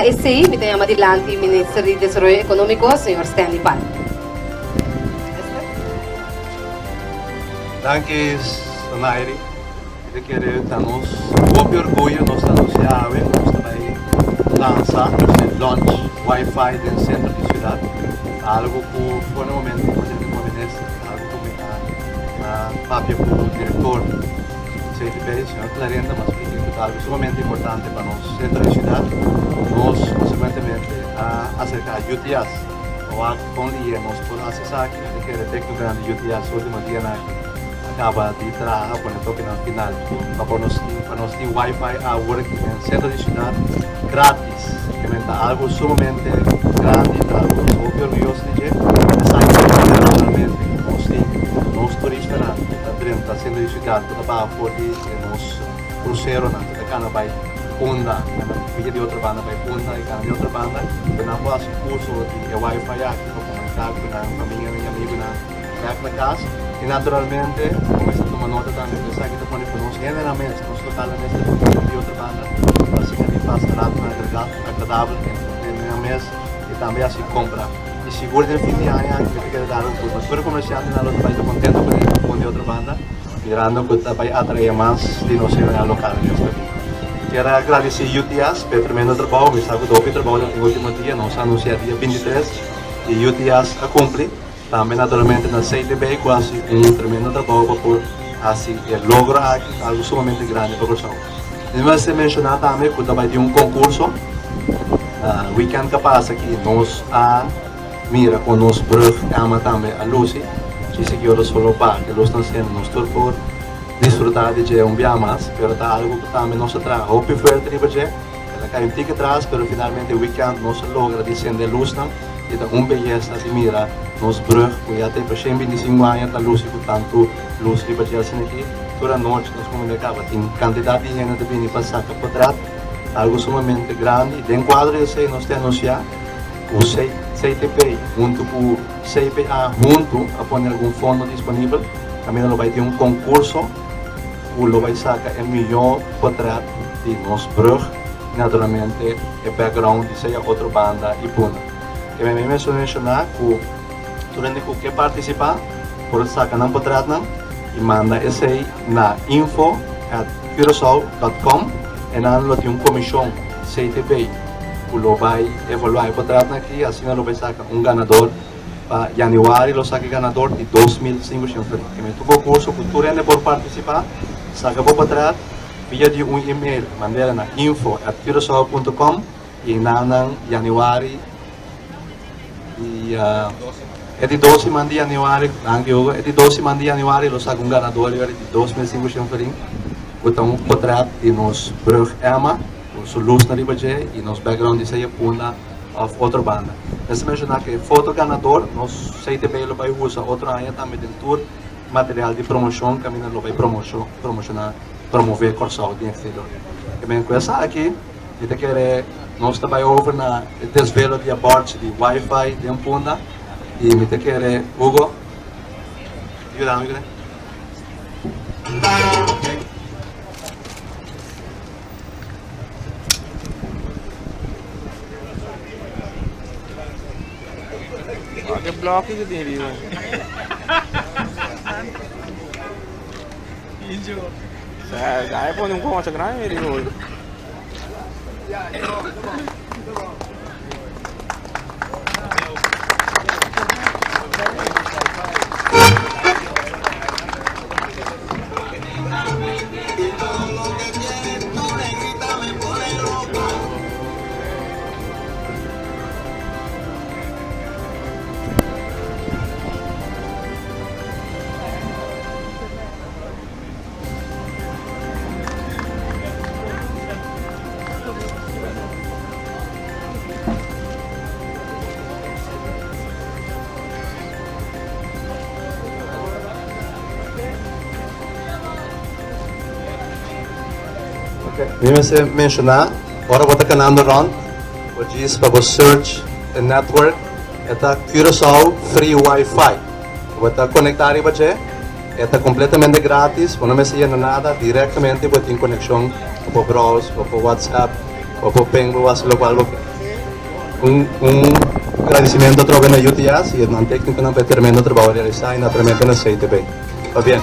ECI, me llama adelante Ministro de Desarrollo Económico, señor Stanley Pan. Danke, Sonairi. Eu quero darmos muito orgulho, nós anunciamos, nós também lançamos o launch Wi-Fi no centro da cidade. Algo que, por um momento, nós temos algo que a papel do diretor do CTP, senhor Clarenda, mas que é algo sumamente importante para nós, centro da cidade. Nós, consequentemente, acerca de UTS, ou algo com linha, nós podemos acessar aqui, eu quero ter que o grande UTS, o último dia acaba de entrar quando toque no final para nós ter Wi-Fi a work no centro da cidade grátis, que é algo sumamente grande, algo muito orgulhoso de dizer, internacionalmente nós turistas dentro da centro da cidade, toda para poder nos cruzeiro na cana vai Punda, via de outra banda vai Punda e cana de outra banda, na faço curso de Wi-Fi aqui para comentar com a família e amigo na casa. E naturalmente, como está tomando nota também, pensar que está pondo conosco, generalmente, nós totalmente de outra banda, assim que a gente faz agradável na mesa e também assim compra. E seguro de fim de ano, que quer dar um curso. Mas para comercial, nós estamos muito contentes com a outra banda, mirando que vai atrair mais de nós na local nesta vida. Quero agradecer a UTS pelo tremendo trabalho, me está com o trabalho no último dia, nós anunciamos dia 23, e UTS a cumprir. Também, naturalmente, na CTB, quase tremendo trabalho para por assim, lograr algo sumamente grande para o pessoal. Mas se mencionar também que vai ter concurso, weekend capaz aqui, nós mira com nós breve, ama também a Lucy, que se quiser solo para que nós estamos sendo nós por desfrutar de dia mais, mas está algo que também nós traz, hope foi tribo de, ela cai ticket atrás, mas finalmente o weekend nós logra descender luz não, e da beleza de mira nos brug, que já tem para 25 anos da luz e tanto luz de para assim aqui, toda noite nós comunicava, tem quantidade de gente de vir passar para quadrado, algo sumamente grande, de enquadro eu sei nós temos já o CTP junto com o CPA junto a pôr algum fundo disponível, também vai ter concurso, o vai sacar $1 milhão quadrado de nos brug, naturalmente o background de ser outra banda e puna. Que me mencionar que durante que quer participar, por sacar não quadrado não, e manda esse na info@curaçao.com e não tem comissão CTP que lo vai evaluar o quadrado aqui, assim não vai sacar ganador para janeiro, lo saca ganador de 2.500. Que me tuvo curso que durante por participar, saca o quadrado via de e-mail, manda na info@curaçao.com e na janeiro e é de 12 de janeiro, é de 12 de janeiro, lo saca ganador de 2.500. Então, o contrato de nos brug Emma, o luz na ribaje e nos background de saia punda of outra banda. Nesse mencionar que foto ganador, nós CTB lo vai usar outra área também dentro material de promoção, que a mina lo vai promocionar, promover Curaçao de exterior. Que bem com essa aqui, eu quero nós também over na desvelo de aborto de Wi-Fi de Punda e me quero Hugo, ajudar-me, né? Que bloco que tem ali, velho? Saya pun yang kau macam kenapa ni tu? Mesmo se mencionar, agora vou estar canando run, o diz para você search the network, é Curaçao Free Wi-Fi. Vou estar conectado para você, é completamente grátis, não me sei nada, diretamente vou ter conexão para browse, para WhatsApp, para ping, para local. um agradecimento ao trabalho na UTS e ao técnico não vai tremendo trabalho realizado e naturalmente na CITB. Tá bem?